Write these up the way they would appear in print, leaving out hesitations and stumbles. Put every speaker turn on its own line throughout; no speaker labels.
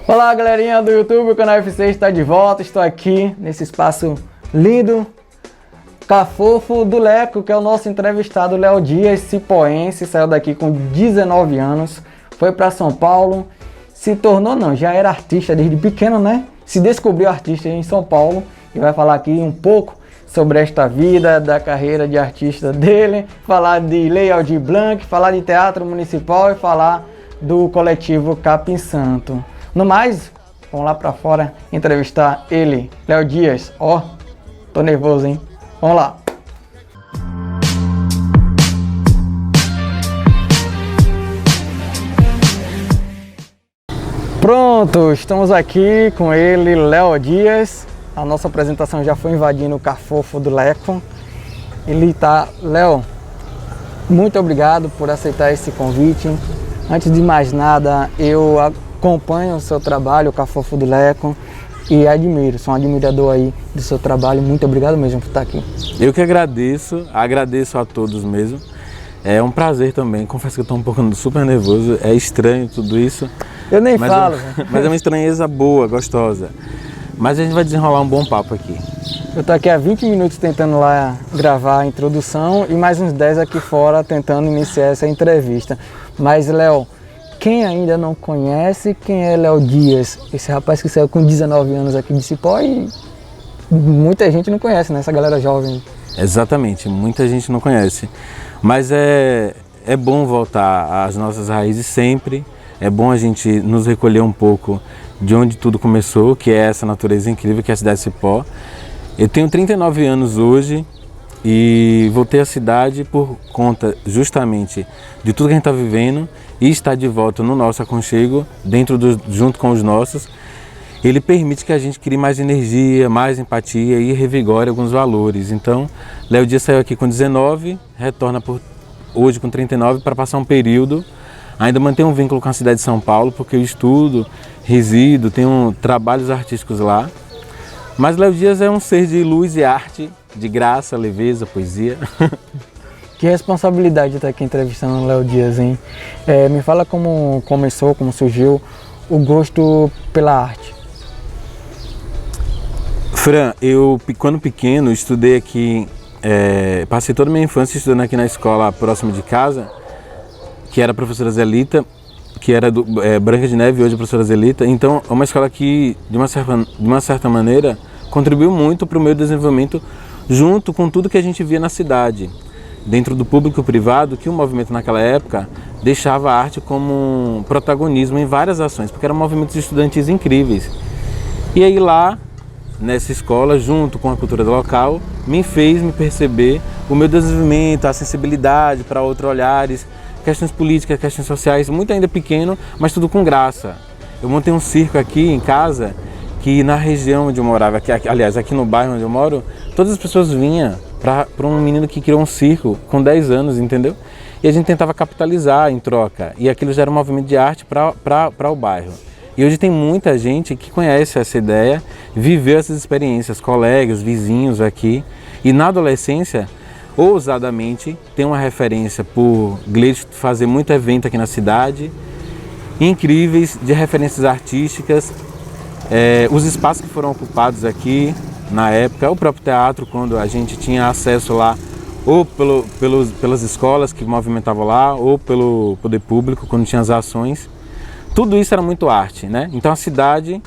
Olá, galerinha do YouTube, o canal FC está de volta. Estou aqui nesse espaço lindo, cafofo do Leco, que é o nosso entrevistado Léo Dias, cipoense, saiu daqui com 19 anos, foi para São Paulo, se tornou, não, já era artista desde pequeno, né? Se descobriu artista em São Paulo e vai falar aqui um pouco sobre esta vida, da carreira de artista dele, falar de Lei Aldir Blanc, falar de teatro municipal e falar do coletivo Capim Santo. No mais, vamos lá pra fora entrevistar ele, Léo Dias. Ó, tô nervoso, hein? Vamos lá. Pronto, estamos aqui com ele, Léo Dias. A nossa apresentação já foi invadindo o cafofo do Leco. Ele tá... Léo, muito obrigado por aceitar esse convite. Antes de mais nada, eu acompanho o seu trabalho, o cafofo do Leco, e admiro, sou um admirador aí do seu trabalho. Muito obrigado mesmo por estar aqui.
Eu que agradeço a todos mesmo. É um prazer também, confesso que eu estou um pouco super nervoso, é estranho tudo isso.
Eu nem falo.
Mas é uma estranheza boa, gostosa. Mas a gente vai desenrolar um bom papo aqui.
Eu tô aqui há 20 minutos tentando lá gravar a introdução e mais uns 10 aqui fora tentando iniciar essa entrevista. Mas, Léo, quem ainda não conhece, quem é Léo Dias? Esse rapaz que saiu com 19 anos aqui de Cipó e muita gente não conhece, né? Essa galera jovem.
Exatamente, muita gente não conhece. Mas é bom voltar às nossas raízes sempre. É bom a gente nos recolher um pouco de onde tudo começou, que é essa natureza incrível que é a cidade de Cipó. Eu tenho 39 anos hoje e voltei à cidade por conta justamente de tudo que a gente está vivendo e estar de volta no nosso aconchego, junto com os nossos. Ele permite que a gente crie mais energia, mais empatia e revigore alguns valores. Então, Léo Dias saiu aqui com 19, retorna hoje com 39 para passar um período. Ainda mantenho um vínculo com a cidade de São Paulo, porque eu estudo, resido, tenho trabalhos artísticos lá. Mas Léo Dias é um ser de luz e arte, de graça, leveza, poesia.
Que responsabilidade estar aqui entrevistando o Léo Dias, hein? Me fala como começou, como surgiu o gosto pela arte.
Fran, eu quando pequeno estudei aqui, passei toda a minha infância estudando aqui na escola próxima de casa, que era a professora Zelita, que era do Branca de Neve, hoje a professora Zelita. Então é uma escola que, de uma certa maneira, contribuiu muito para o meu desenvolvimento, junto com tudo que a gente via na cidade, dentro do público e privado, que o movimento naquela época deixava a arte como um protagonismo em várias ações, porque eram movimentos estudantis incríveis. E aí lá, nessa escola, junto com a cultura local, me fez me perceber o meu desenvolvimento, a sensibilidade para outros olhares, questões políticas, questões sociais, muito ainda pequeno, mas tudo com graça. Eu montei um circo aqui em casa, que na região onde eu morava, aliás, aqui no bairro onde eu moro, todas as pessoas vinham para um menino que criou um circo com 10 anos, entendeu? E a gente tentava capitalizar em troca, e aquilo já era um movimento de arte para o bairro. E hoje tem muita gente que conhece essa ideia, viveu essas experiências, colegas, vizinhos aqui, e na adolescência, ousadamente, tem uma referência por Gleito fazer muito evento aqui na cidade, incríveis, de referências artísticas, os espaços que foram ocupados aqui na época, o próprio teatro, quando a gente tinha acesso lá, ou pelas escolas que movimentavam lá, ou pelo poder público, quando tinha as ações. Tudo isso era muito arte, né? Então a cidade,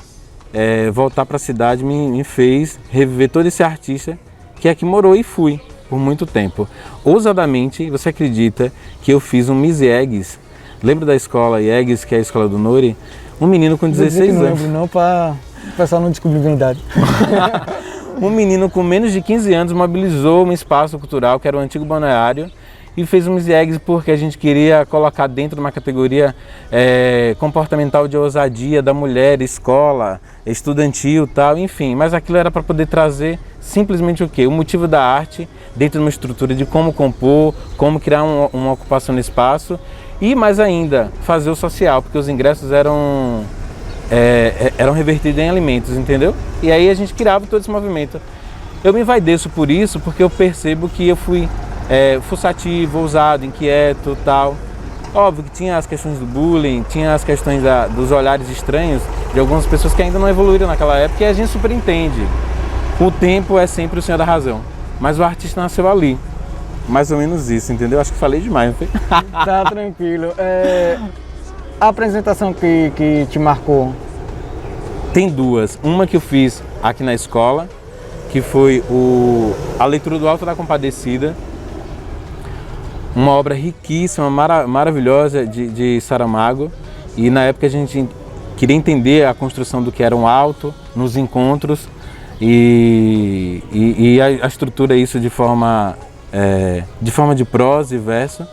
voltar para a cidade me fez reviver todo esse artista que aqui morou e fui por muito tempo. Ousadamente, você acredita que eu fiz um Miss Eggs? Lembra da escola Eggs, que é a escola do Nori? Um menino com 16 anos.
Não lembro não, para o pessoal não descobrir a idade.
Um menino com menos de 15 anos mobilizou um espaço cultural, que era o antigo balneário, e fez um Miss Eggs porque a gente queria colocar dentro de uma categoria comportamental de ousadia da mulher, escola, estudantil, tal, enfim. Mas aquilo era para poder trazer simplesmente o quê? O motivo da arte dentro de uma estrutura de como compor, como criar uma ocupação no espaço e, mais ainda, fazer o social, porque os ingressos eram revertidos em alimentos, entendeu? E aí a gente criava todo esse movimento. Eu me envaideço por isso porque eu percebo que eu fui fuçativo, ousado, inquieto, tal. Óbvio que tinha as questões do bullying, tinha as questões dos olhares estranhos de algumas pessoas que ainda não evoluíram naquela época, e a gente super entende. O tempo é sempre o senhor da razão, mas o artista nasceu ali. Mais ou menos isso, entendeu? Acho que falei demais, não foi?
Tá tranquilo. A apresentação que te marcou?
Tem duas. Uma que eu fiz aqui na escola, que foi a leitura do Alto da Compadecida, uma obra riquíssima, maravilhosa de Saramago. E na época a gente queria entender a construção do que era um alto nos encontros e a estrutura isso de forma de prosa e verso.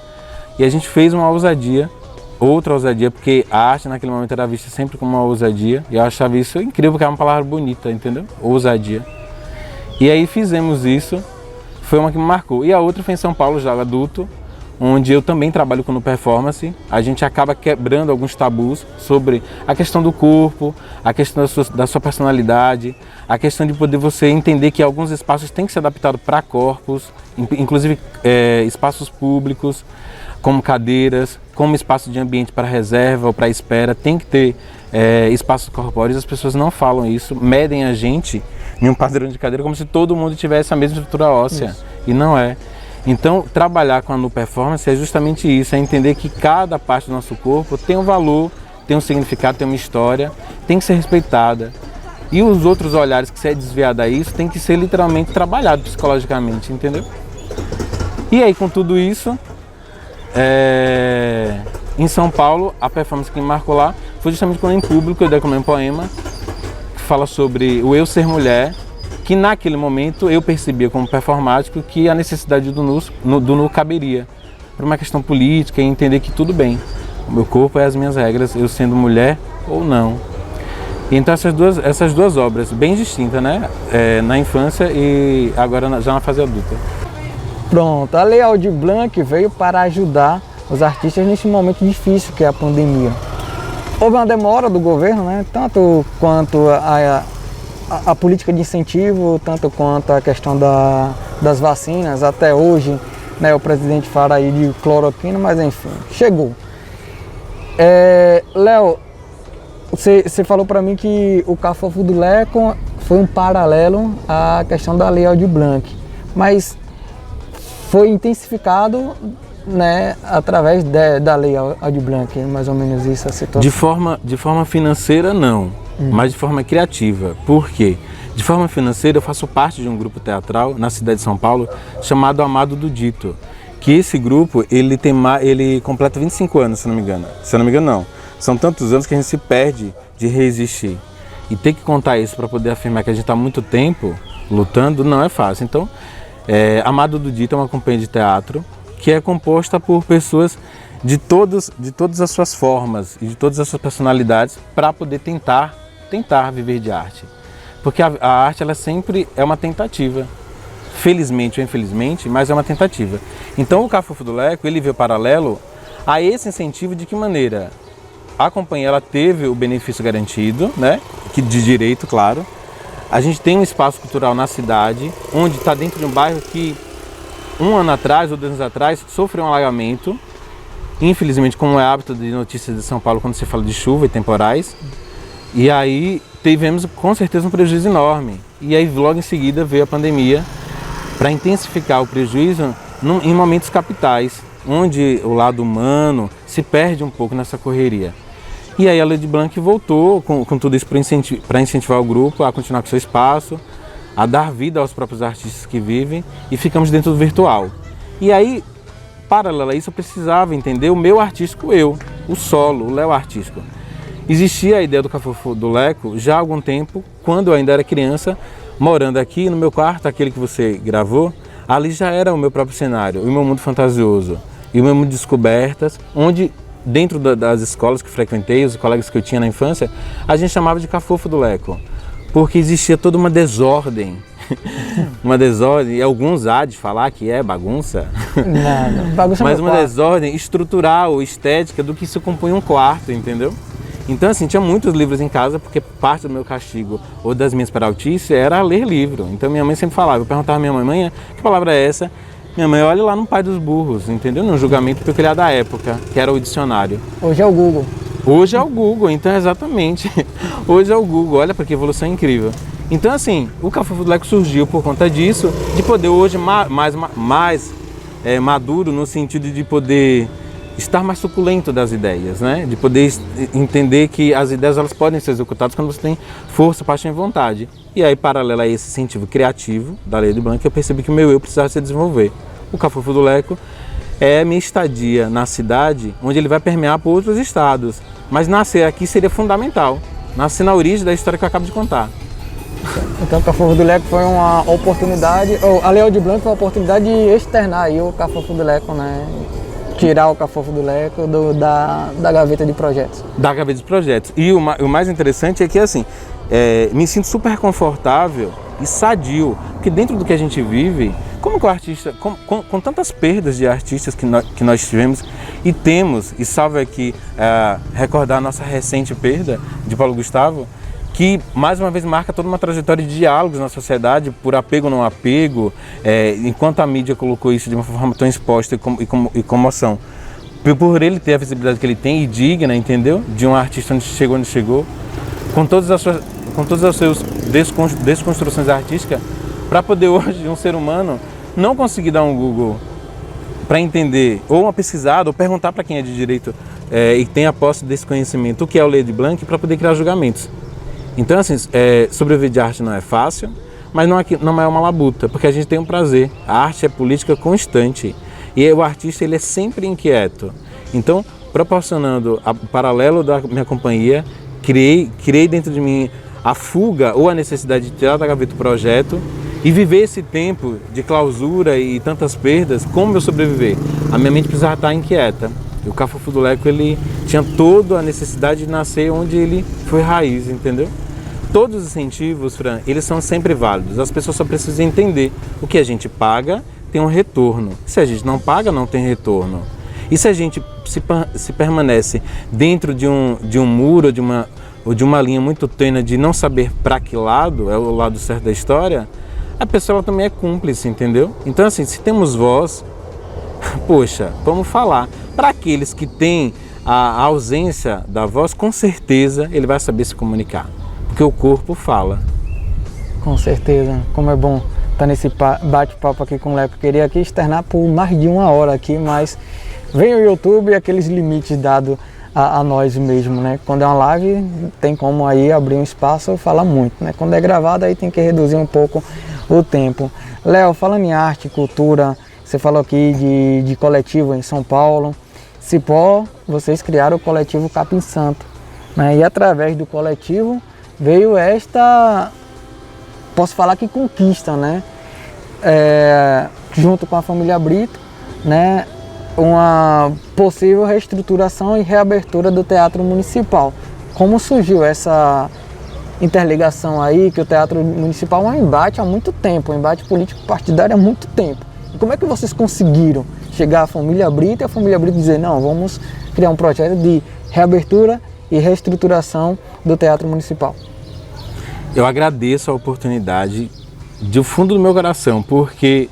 E a gente fez uma ousadia, outra ousadia, porque a arte naquele momento era vista sempre como uma ousadia. E eu achava isso incrível, porque era uma palavra bonita, entendeu? Ousadia. E aí fizemos isso, foi uma que me marcou. E a outra foi em São Paulo, já adulto, onde eu também trabalho com performance. A gente acaba quebrando alguns tabus sobre a questão do corpo, a questão da sua personalidade, a questão de poder você entender que alguns espaços têm que ser adaptados para corpos, inclusive espaços públicos, como cadeiras, como espaço de ambiente para reserva ou para espera, tem que ter espaços corpóreos. As pessoas não falam isso, medem a gente em um padrão de cadeira como se todo mundo tivesse a mesma estrutura óssea, isso. E não é. Então, trabalhar com a performance é justamente isso, é entender que cada parte do nosso corpo tem um valor, tem um significado, tem uma história, tem que ser respeitada. E os outros olhares que se é desviado a isso tem que ser literalmente trabalhado psicologicamente, entendeu? E aí, com tudo isso, em São Paulo, a performance que me marcou lá foi justamente quando em público eu declamei um poema que fala sobre o eu ser mulher, que naquele momento eu percebia como performático que a necessidade do nu caberia, por uma questão política e entender que tudo bem, o meu corpo é as minhas regras, eu sendo mulher ou não. Então essas duas obras, bem distintas, né? Na infância e agora já na fase adulta.
Pronto, a Lei Aldir Blanc veio para ajudar os artistas nesse momento difícil que é a pandemia. Houve uma demora do governo, né? Tanto quanto a política de incentivo, tanto quanto a questão das vacinas. Até hoje, né, o presidente fala aí de cloroquina, mas enfim, chegou. Léo, você falou para mim que o Cafofo do Leco foi um paralelo à questão da Lei Aldir Blanc, mas foi intensificado, né, através da Lei Aldir Blanc, mais ou menos isso a situação.
De forma financeira, não, mas de forma criativa. Por quê? De forma financeira, eu faço parte de um grupo teatral na cidade de São Paulo chamado Amado do Dito, que esse grupo ele completa 25 anos, se não me engano. Se eu não me engano, não. São tantos anos que a gente se perde de resistir. E ter que contar isso para poder afirmar que a gente está há muito tempo lutando não é fácil. Então, Amado do Dito é uma companhia de teatro que é composta por pessoas de todas as suas formas e de todas as suas personalidades para poder tentar viver de arte. Porque a arte ela sempre é uma tentativa, felizmente ou infelizmente, mas é uma tentativa. Então o Cafofo do Leco ele veio paralelo a esse incentivo. De que maneira? A companhia ela teve o benefício garantido, né? De direito, claro. A gente tem um espaço cultural na cidade, onde está dentro de um bairro que 1 ano atrás ou 2 anos atrás sofreu um alagamento. Infelizmente, como é hábito de notícias de São Paulo quando se fala de chuva e temporais. E aí tivemos com certeza um prejuízo enorme. E aí logo em seguida veio a pandemia para intensificar o prejuízo em momentos capitais, onde o lado humano se perde um pouco nessa correria. E aí a Lei Aldir Blanc voltou com tudo isso para incentivar o grupo a continuar com seu espaço, a dar vida aos próprios artistas que vivem, e ficamos dentro do virtual. E aí, paralelo a isso, eu precisava entender o meu artístico o solo, o Léo artístico. Existia a ideia do Cafofo do Leco já há algum tempo, quando eu ainda era criança, morando aqui no meu quarto, aquele que você gravou, ali já era o meu próprio cenário, o meu mundo fantasioso e o meu mundo de descobertas, onde dentro das escolas que frequentei, os colegas que eu tinha na infância, a gente chamava de Cafofo do Leco, porque existia toda uma desordem, e alguns há de falar que é bagunça,
não, bagunça
mas uma desordem estrutural, estética do que se compõe um quarto, entendeu? Então assim, tinha muitos livros em casa, porque parte do meu castigo ou das minhas paraltices era ler livro. Então minha mãe sempre falava, eu perguntava à minha mãe, que palavra é essa? Minha mãe olha lá no Pai dos Burros, entendeu? No julgamento peculiar da época, que era o dicionário.
Hoje é o Google.
Hoje é o Google, então exatamente. Hoje é o Google, olha para que evolução incrível. Então assim, o Cafofo do Leco surgiu por conta disso, de poder hoje mais maduro no sentido de poder estar mais suculento das ideias, né? De poder entender que as ideias elas podem ser executadas quando você tem força, paixão e vontade. E aí, paralelo a esse incentivo criativo da Lei Aldir Blanc, eu percebi que o meu eu precisava se desenvolver. O Cafofo do Leco é a minha estadia na cidade, onde ele vai permear por outros estados. Mas nascer aqui seria fundamental. Nascer na origem da história que eu acabo de contar.
Então o Cafofo do Leco foi uma oportunidade, a Lei Aldir Blanc foi uma oportunidade de externar aí o Cafofo do Leco, né? Tirar o Cafofo do Leco da gaveta de projetos. Da
gaveta de projetos. E o mais interessante é que assim, me sinto super confortável e sadio, porque dentro do que a gente vive, como que o artista, com tantas perdas de artistas que nós tivemos e temos, e salve aqui recordar a nossa recente perda de Paulo Gustavo, que mais uma vez marca toda uma trajetória de diálogos na sociedade, por apego ou não apego, enquanto a mídia colocou isso de uma forma tão exposta e comoção. Por ele ter a visibilidade que ele tem e digna, entendeu? De um artista onde chegou, com todas as suas desconstruções artísticas, para poder hoje um ser humano não conseguir dar um Google para entender, ou uma pesquisada, ou perguntar para quem é de direito e tem a posse desse conhecimento, o que é o Lei Aldir Blanc, para poder criar julgamentos. Então, assim, sobreviver de arte não é fácil, mas não é uma labuta, porque a gente tem um prazer. A arte é política constante e o artista ele é sempre inquieto. Então, proporcionando o paralelo da minha companhia, criei dentro de mim a fuga ou a necessidade de tirar da gaveta o projeto e viver esse tempo de clausura e tantas perdas. Como eu sobreviver? A minha mente precisava estar inquieta. E o Cafofo do Leco, ele tinha toda a necessidade de nascer onde ele foi raiz, entendeu? Todos os incentivos, Fran, eles são sempre válidos. As pessoas só precisam entender o que a gente paga tem um retorno. Se a gente não paga, não tem retorno. E se a gente se permanece dentro de um muro ou de uma linha muito tênue de não saber para que lado é o lado certo da história, a pessoa ela também é cúmplice, entendeu? Então, assim, se temos voz, poxa, vamos falar. Para aqueles que têm a ausência da voz, com certeza ele vai saber se comunicar, porque o corpo fala.
Com certeza, como é bom estar nesse bate-papo aqui com o Leco. Queria aqui externar por mais de 1 hora aqui, mas vem o YouTube e aqueles limites dados a nós mesmo, né? Quando é uma live, tem como aí abrir um espaço e falar muito, né? Quando é gravado, aí tem que reduzir um pouco o tempo. Léo, falando em arte, cultura, você falou aqui de coletivo em São Paulo. Cipó, vocês criaram o coletivo Capim Santo, né? E através do coletivo veio esta, posso falar que conquista, né? Junto com a família Brito, né? Uma possível reestruturação e reabertura do Teatro Municipal. Como surgiu essa interligação aí, que o Teatro Municipal é um embate há muito tempo, um embate político partidário há muito tempo. E como é que vocês conseguiram chegar à família Brito e a família Brito dizer, não, vamos criar um projeto de reabertura e reestruturação do Teatro Municipal?
Eu agradeço a oportunidade do fundo do meu coração, porque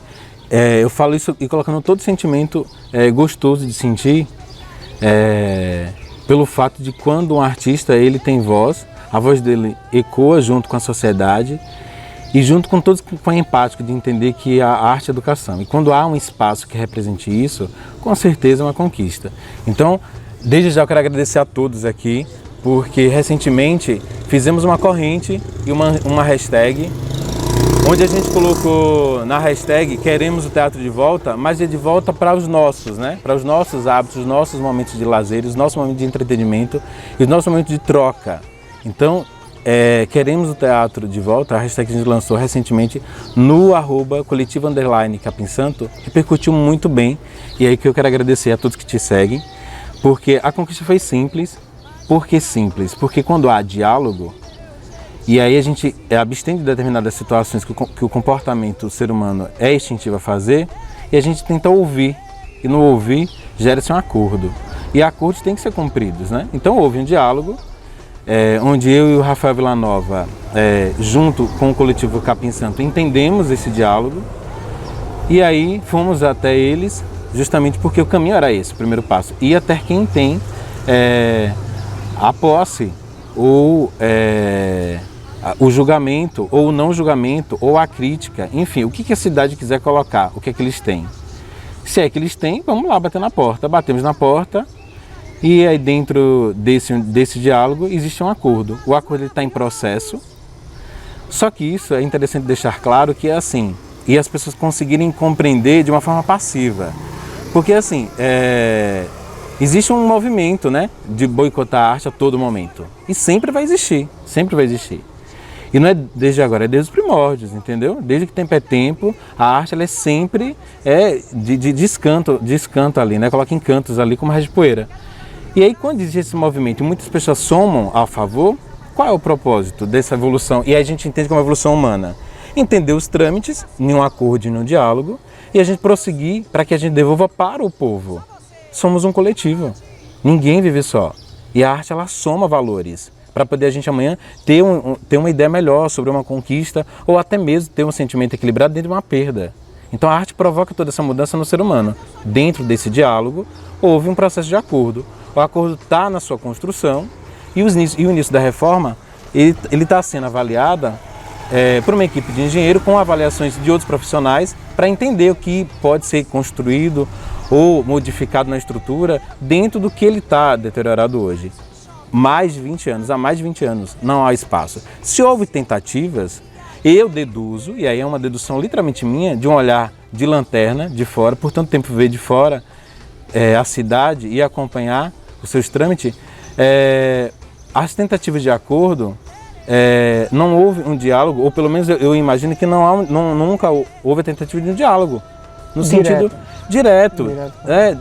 eu falo isso e colocando todo sentimento gostoso de sentir, pelo fato de quando um artista ele tem voz, a voz dele ecoa junto com a sociedade e junto com todos com a empática de entender que a arte é educação. E quando há um espaço que represente isso, com certeza é uma conquista. Então, desde já eu quero agradecer a todos aqui, porque recentemente fizemos uma corrente e uma hashtag, onde a gente colocou na hashtag queremos o teatro de volta, mas é de volta para os nossos, né? Para os nossos hábitos, os nossos momentos de lazer, os nossos momentos de entretenimento e os nossos momentos de troca. Então, queremos o teatro de volta, a hashtag que a gente lançou recentemente no @coletivo_Capim Santo, repercutiu muito bem. E aí que eu quero agradecer a todos que te seguem, porque a conquista foi simples. Por que simples? Porque quando há diálogo, e aí a gente abstém de determinadas situações que o comportamento do ser humano é instintivo a fazer, e a gente tenta ouvir, e no ouvir gera-se um acordo. E acordos têm que ser cumpridos, né? Então houve um diálogo, onde eu e o Rafael Villanova, junto com o coletivo Capim Santo, entendemos esse diálogo E aí fomos até eles, justamente porque o caminho era esse, o primeiro passo. Ir até quem tem a posse, ou o julgamento, ou o não julgamento, ou a crítica, enfim, o que a cidade quiser colocar, o que é que eles têm. Se é que eles têm, vamos lá bater na porta. Batemos na porta e aí dentro desse diálogo existe um acordo. O acordo está em processo, só que isso é interessante deixar claro que é assim, e as pessoas conseguirem compreender de uma forma passiva. Porque assim, existe um movimento, né, de boicotar a arte a todo momento. E sempre vai existir, sempre vai existir. E não é desde agora, é desde os primórdios, entendeu? Desde que tempo é tempo, a arte ela é sempre de descanto ali, né? Coloca encantos ali como raiz de poeira. E aí quando existe esse movimento e muitas pessoas somam a favor, qual é o propósito dessa evolução? E aí a gente entende como evolução humana. Entender os trâmites, em um acordo e num diálogo, e a gente prosseguir para que a gente devolva para o povo. Somos um coletivo, ninguém vive só. E a arte ela soma valores, para poder a gente amanhã ter uma ideia melhor sobre uma conquista ou até mesmo ter um sentimento equilibrado dentro de uma perda. Então a arte provoca toda essa mudança no ser humano. Dentro desse diálogo houve um processo de acordo. O acordo está na sua construção e o início da reforma ele está sendo avaliada por uma equipe de engenheiro com avaliações de outros profissionais para entender o que pode ser construído ou modificado na estrutura dentro do que ele está deteriorado hoje. Há mais de 20 anos, não há espaço. Se houve tentativas, eu deduzo, e aí é uma dedução literalmente minha, de um olhar de lanterna, de fora, por tanto tempo ver de fora a cidade e acompanhar os seus trâmites, as tentativas de acordo, não houve um diálogo, ou pelo menos eu imagino que nunca houve a tentativa de um diálogo, no sentido direto.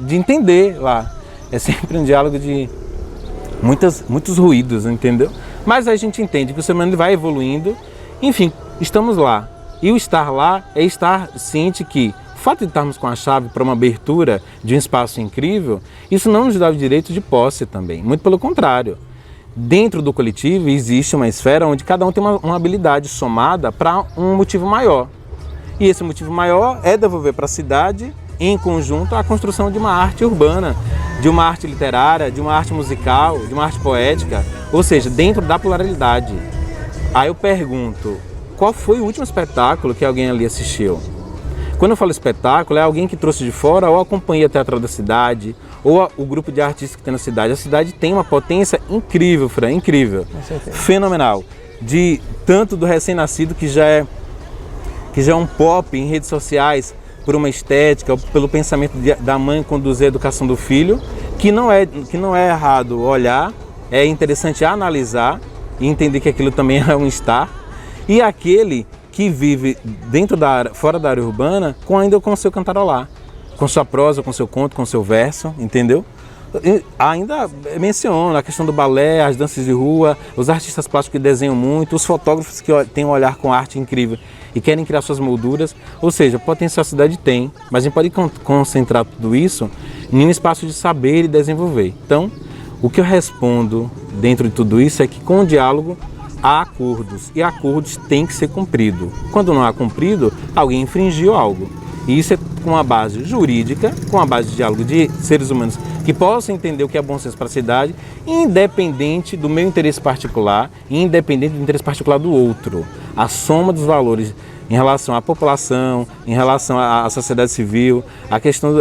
De entender lá. É sempre um diálogo de muitos ruídos, entendeu? Mas aí a gente entende que o ser humano vai evoluindo, enfim, estamos lá. E o estar lá é estar ciente que o fato de estarmos com a chave para uma abertura de um espaço incrível, isso não nos dá o direito de posse também, muito pelo contrário. Dentro do coletivo existe uma esfera onde cada um tem uma habilidade somada para um motivo maior. E esse motivo maior é devolver para a cidade, em conjunto, a construção de uma arte urbana, de uma arte literária, de uma arte musical, de uma arte poética, ou seja, dentro da pluralidade. Aí eu pergunto, qual foi o último espetáculo que alguém ali assistiu? Quando eu falo espetáculo, é alguém que trouxe de fora ou a companhia teatral da cidade, ou o grupo de artistas que tem na cidade. A cidade tem uma potência incrível, Fran, incrível, fenomenal. Tanto do recém-nascido que já é um pop em redes sociais, por uma estética, pelo pensamento da mãe conduzir a educação do filho, que não é errado olhar, é interessante analisar e entender que aquilo também é um estar, e aquele que vive fora da área urbana, ainda com o seu cantarolar, com sua prosa, com seu conto, com seu verso, entendeu? E ainda menciono a questão do balé, as danças de rua, os artistas plásticos que desenham muito, os fotógrafos que têm um olhar com arte incrível e querem criar suas molduras, ou seja, potencial a cidade tem, mas a gente pode concentrar tudo isso em um espaço de saber e desenvolver. Então, o que eu respondo dentro de tudo isso é que com o diálogo há acordos, e acordos têm que ser cumpridos. Quando não há cumprido, alguém infringiu algo. E isso é com a base jurídica, com a base de diálogo de seres humanos que possam entender o que é bom senso para a cidade, independente do meu interesse particular e independente do interesse particular do outro. A soma dos valores em relação à população, em relação à sociedade civil, a questão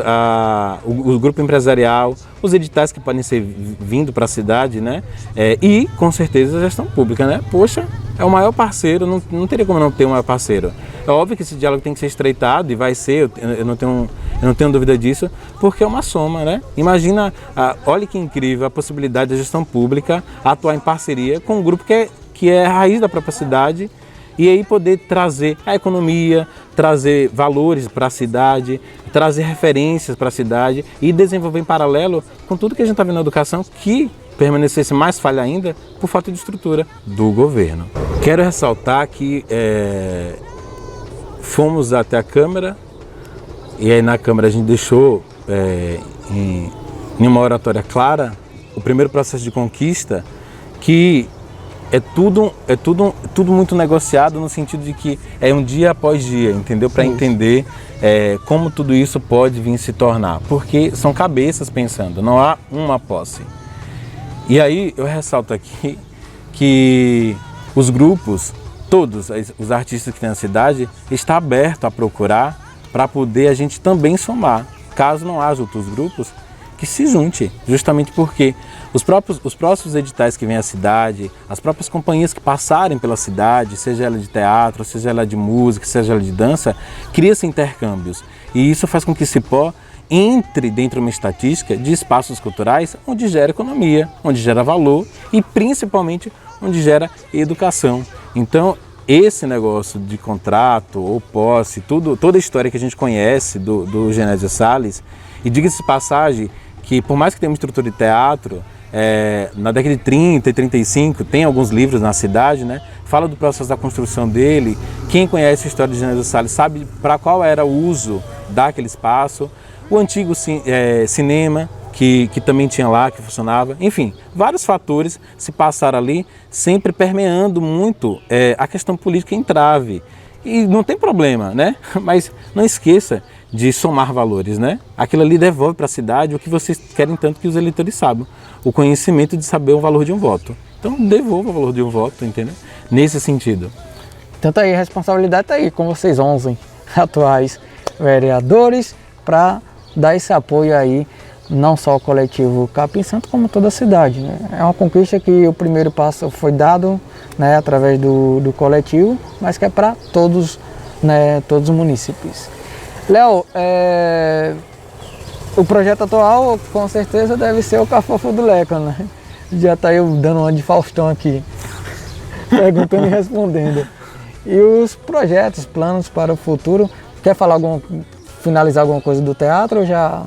o grupo empresarial, os editais que podem ser vindo para a cidade, né? E, com certeza, a gestão pública, né? Poxa, é o maior parceiro, não teria como não ter um maior parceiro. É óbvio que esse diálogo tem que ser estreitado, e vai ser, eu não tenho dúvida disso, porque é uma soma, né? Imagina, olha que incrível a possibilidade da gestão pública atuar em parceria com um grupo que é a raiz da própria cidade, e aí poder trazer a economia, trazer valores para a cidade, trazer referências para a cidade e desenvolver em paralelo com tudo que a gente está vendo na educação, que permanecesse mais falha ainda por falta de estrutura do governo. Quero ressaltar que fomos até a Câmara, e aí na Câmara a gente deixou em uma oratória clara o primeiro processo de conquista, que é tudo muito negociado no sentido de que é um dia após dia, entendeu? Para entender como tudo isso pode vir se tornar, porque são cabeças pensando, não há uma posse. E aí eu ressalto aqui que os grupos, todos os artistas que tem na cidade, está aberto a procurar para poder a gente também somar. Caso não haja outros grupos, que se junte, justamente porque os próximos editais que vêm à cidade, as próprias companhias que passarem pela cidade, seja ela de teatro, seja ela de música, seja ela de dança, cria-se intercâmbios. E isso faz com que Cipó entre dentro de uma estatística de espaços culturais onde gera economia, onde gera valor e principalmente onde gera educação. Então, esse negócio de contrato ou posse, toda a história que a gente conhece do Genésio Salles, e diga-se de passagem que por mais que tenha uma estrutura de teatro, na década de 30 e 35 tem alguns livros na cidade, né? Fala do processo da construção dele. Quem conhece a história de Genésio Salles sabe para qual era o uso daquele espaço. O antigo cinema, que também tinha lá, que funcionava. Enfim, vários fatores se passaram ali, sempre permeando muito a questão política em trave. E não tem problema, né? Mas não esqueça de somar valores, né? Aquilo ali devolve para a cidade o que vocês querem tanto que os eleitores saibam. O conhecimento de saber o valor de um voto. Então, devolva o valor de um voto, entendeu? Nesse sentido.
Então tá aí, a responsabilidade tá aí com vocês 11 atuais vereadores para dar esse apoio aí, não só ao coletivo Capim Santo, como toda a cidade, né? É uma conquista que o primeiro passo foi dado, né, através do coletivo, mas que é para todos, né, todos os munícipes. Léo, o projeto atual com certeza deve ser o Cafofo do Leco, né? Já tá eu dando uma de Faustão aqui, perguntando e respondendo. E os projetos, planos para o futuro, quer falar finalizar alguma coisa do teatro ou já...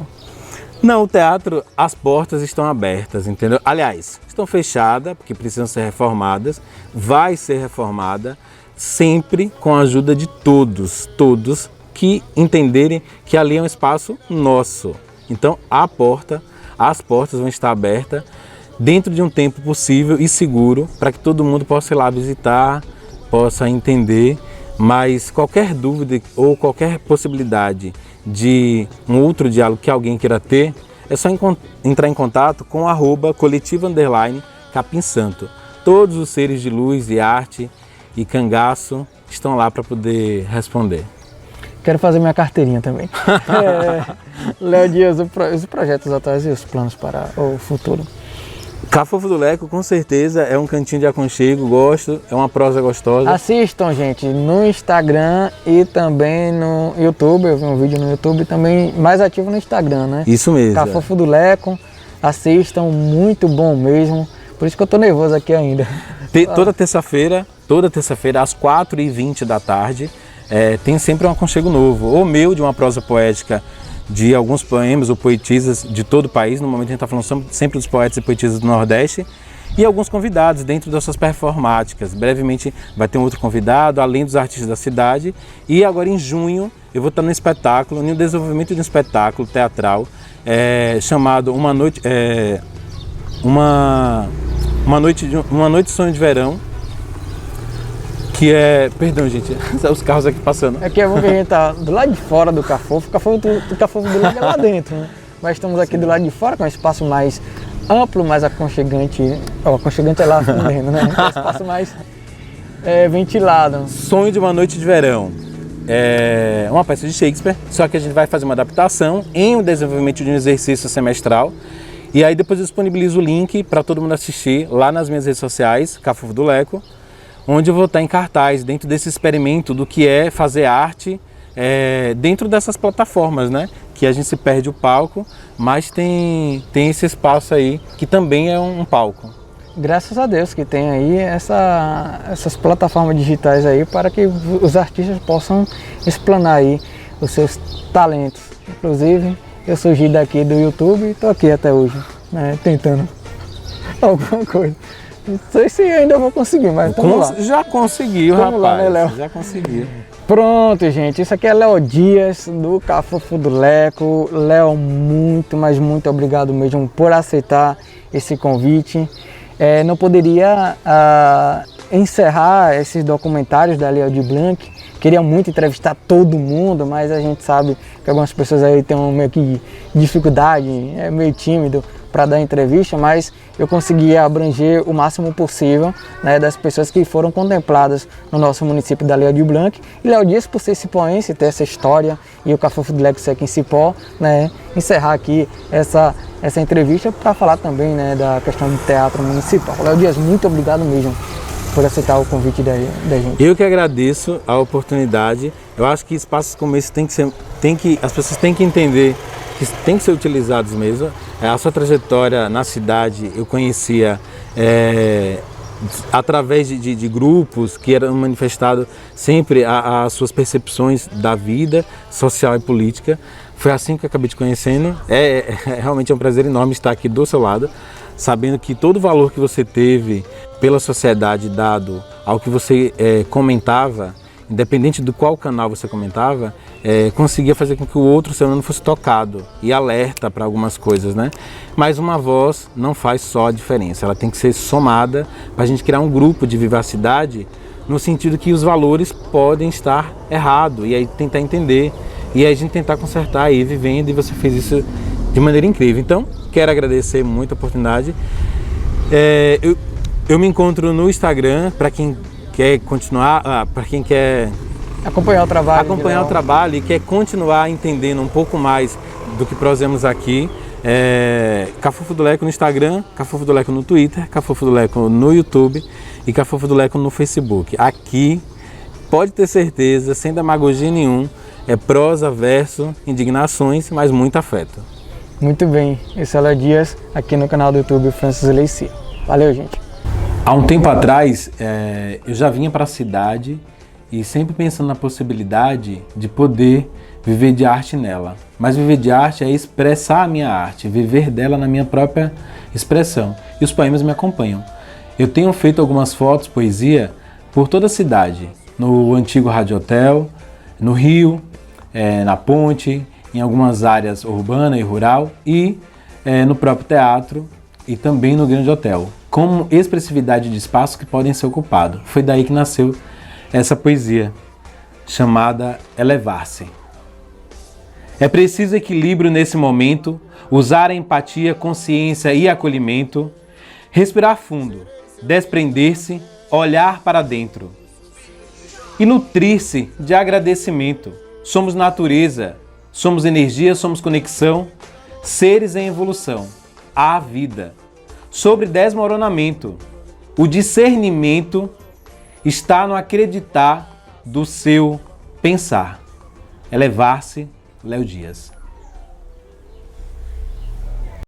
Não, o teatro, as portas estão abertas, entendeu? Aliás, estão fechadas, porque precisam ser reformadas, vai ser reformada, sempre com a ajuda de todos que entenderem que ali é um espaço nosso. Então, as portas vão estar abertas dentro de um tempo possível e seguro, para que todo mundo possa ir lá visitar, possa entender, mas qualquer dúvida ou qualquer possibilidade de um outro diálogo que alguém queira ter, é só entrar em contato com @coletivo_Capim Santo. Todos os seres de luz e arte e cangaço estão lá para poder responder.
Quero fazer minha carteirinha também. Léo Dias, os projetos atuais e os planos para o futuro.
Cafofo do Leco, com certeza, é um cantinho de aconchego, gosto, é uma prosa gostosa.
Assistam, gente, no Instagram e também no YouTube. Eu vi um vídeo no YouTube também, mais ativo no Instagram, né?
Isso mesmo.
Cafofo do Leco, assistam, muito bom mesmo. Por isso que eu tô nervoso aqui ainda.
Toda terça-feira, às 4h20 da tarde, tem sempre um aconchego novo. Ou meu, de uma prosa poética, de alguns poemas ou poetisas de todo o país. No momento a gente está falando sempre dos poetas e poetisas do Nordeste, e alguns convidados dentro das suas performáticas. Brevemente vai ter um outro convidado, além dos artistas da cidade. E agora em junho eu vou estar no espetáculo, no desenvolvimento de um espetáculo teatral chamado Uma Noite de Sonho de Verão, que perdão, gente, os carros aqui passando.
É que é bom que a gente tá do lado de fora do Cafofo, o Cafofo do Leco é lá dentro, né? Mas estamos aqui do lado de fora, com um espaço mais amplo, mais aconchegante. Aconchegante é lá dentro, né? Um espaço mais ventilado.
Sonho de uma Noite de Verão. É uma peça de Shakespeare, só que a gente vai fazer uma adaptação em um desenvolvimento de um exercício semestral. E aí depois eu disponibilizo o link para todo mundo assistir lá nas minhas redes sociais, Cafofo do Leco, onde eu vou estar em cartaz dentro desse experimento do que é fazer arte dentro dessas plataformas, né? Que a gente se perde o palco, mas tem esse espaço aí que também é um palco.
Graças a Deus que tem aí essas plataformas digitais aí para que os artistas possam explanar aí os seus talentos. Inclusive, eu surgi daqui do YouTube e estou aqui até hoje, né, tentando alguma coisa. Não sei se ainda vou conseguir, mas vamos lá.
Já conseguiu,
vamos
rapaz.
Lá, né, Léo?
Já conseguiu.
Pronto, gente. Isso aqui é Léo Dias, do Cafofo do Leco. Léo, muito, mas muito obrigado mesmo por aceitar esse convite. não poderia encerrar esses documentários da Léo de Blanc. Queria muito entrevistar todo mundo, mas a gente sabe que algumas pessoas aí têm meio que dificuldade, é meio tímido para dar entrevista, mas eu consegui abranger o máximo possível, né, das pessoas que foram contempladas no nosso município da Léo de Blanc. E Léo Dias, por ser cipoense, ter essa história, e o Cafofo do Leco Seca em Cipó, né, encerrar aqui essa entrevista para falar também, né, da questão do teatro municipal. Léo Dias, muito obrigado mesmo por aceitar o convite da gente.
Eu que agradeço a oportunidade. Eu acho que espaços como esse as pessoas têm que entender que tem que ser utilizados mesmo. A sua trajetória na cidade eu conhecia através de grupos que eram manifestados sempre as suas percepções da vida social e política. Foi assim que eu acabei te conhecendo. Realmente é um prazer enorme estar aqui do seu lado, sabendo que todo o valor que você teve pela sociedade dado ao que você comentava, independente do qual canal você comentava, conseguia fazer com que o outro ser humano fosse tocado e alerta para algumas coisas, né? Mas uma voz não faz só a diferença, ela tem que ser somada para a gente criar um grupo de vivacidade no sentido que os valores podem estar errados e aí tentar entender e aí a gente tentar consertar aí vivendo, e você fez isso de maneira incrível. Então, quero agradecer muito a oportunidade. Eu me encontro no Instagram para quem quer continuar, para quem quer
acompanhar o trabalho
e quer continuar entendendo um pouco mais do que prosemos aqui. Cafofo do Leco no Instagram, Cafofo do Leco no Twitter, Cafofo do Leco no YouTube e Cafofo do Leco no Facebook. Aqui, pode ter certeza, sem demagogia nenhum, é prosa, verso, indignações, mas muito afeto.
Muito bem, esse é o Léo Dias, aqui no canal do YouTube Francis Leicia. Valeu, gente.
Há um tempo atrás, eu já vinha para a cidade e sempre pensando na possibilidade de poder viver de arte nela. Mas viver de arte é expressar a minha arte, viver dela na minha própria expressão. E os poemas me acompanham. Eu tenho feito algumas fotos, poesia, por toda a cidade. No antigo Rádio Hotel, no Rio, na Ponte, em algumas áreas urbana e rural e no próprio teatro e também no Grande Hotel, como expressividade de espaços que podem ser ocupados. Foi daí que nasceu essa poesia, chamada Elevar-se. É preciso equilíbrio nesse momento, usar a empatia, consciência e acolhimento, respirar fundo, desprender-se, olhar para dentro e nutrir-se de agradecimento. Somos natureza, somos energia, somos conexão, seres em evolução, há vida. Sobre desmoronamento, o discernimento está no acreditar do seu pensar. Elevar-se, Léo Dias.